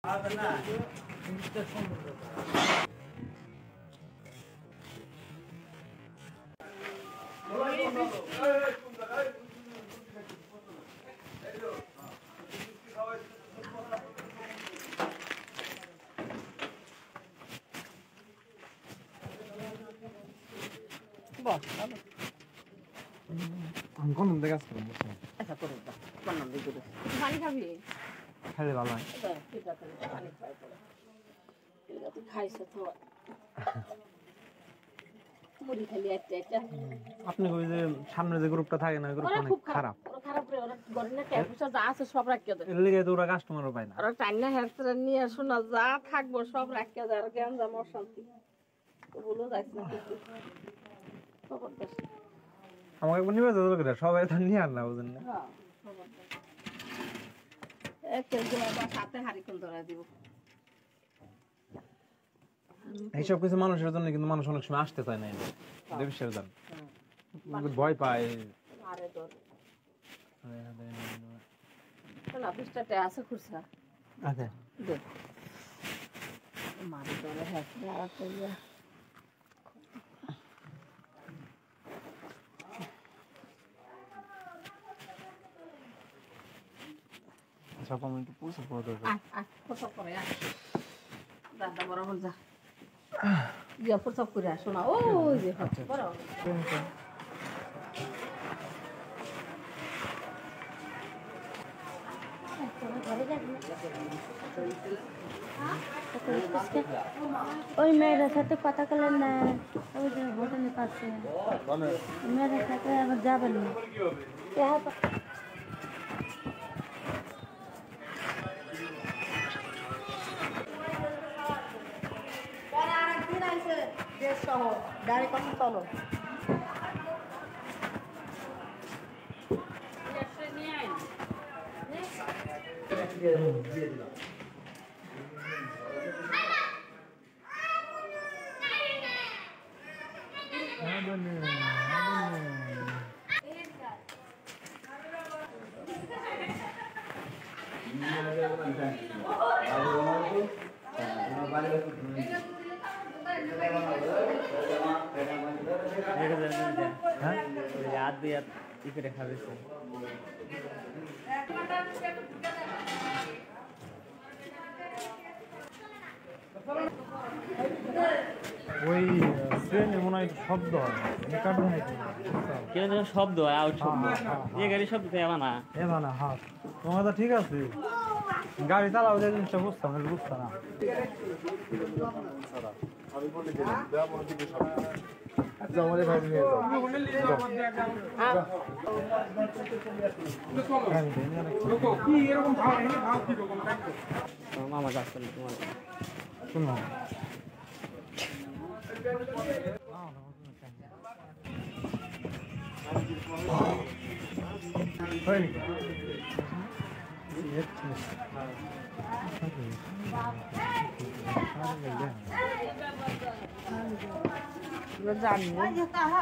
আমি কোন দিকে কাজ করব আচ্ছা করো দাও কোন নাম দিয়ে করো পানি খাবি খাইলে ভালো হয় ঠিক আছে পানি খাই পড়ে ঠিক আছে খাইছো তো মুড়ি খালি একটা আপনি কই যে সামনে যে গ্রুপটা থাকে না গ্রুপটা অনেক খারাপ খারাপ রে ওরা গরনে ট্যাপসা যা আছে সব রাখিয়ে দেয় এর লাগি তো ওরা কাস্টমারও পায় না ওরা টাইনা হেয়ারস্টাইল নিয়ে আসো না যা থাকবো সব রাখিয়ে দেয় আর জ্ঞান জাম অশান্তি তো বলো যাইছ না কিছু খবর দাস আমাকে একবার নিবে তো করে সবাই তো নিয়ে আর না বুঝেন না হ্যাঁ খবর দাস একটা জোড়া সাথে হাড়ি কোন ধরা দিব এইসব কিছু মানুষের জন্য কিন্তু মানুষ অনেক সময় আসতে চায় না দেবীর জান ভয় পায় আরে তোর না পিস্টাতে আছে খুরসা আচ্ছা দে মারি তোরে হ্যাঁ আর কইয়া সব কমেন্ট পুরো পুরো দরকার কত করে দাদা বড় হল যা ইয়া প্রসব করে আসো না ও যে বড় ওই মেয়ের সাথে কথা বলেন না ওই যে হোটেলে পাচ্ছে মেয়ের সাথে আবার যাবেন না গাড়ি কথা চলো याद भी याद इकडे खावेस ওই ট্রেনে মনে হয় শব্দ হয় কাটবে না কেন যেন শব্দ হয় আউট শব্দ এই গাড়ি শব্দ তো এমন না হ্যাঁ তোমার তো ঠিক আছে গাড়ি চালাও যে জিনিসটা বুঝতাম বুঝতাম না জমারে ভাই নিয়ে যাও মামা যাচ্ছে তোমার শুনো জানি টাকা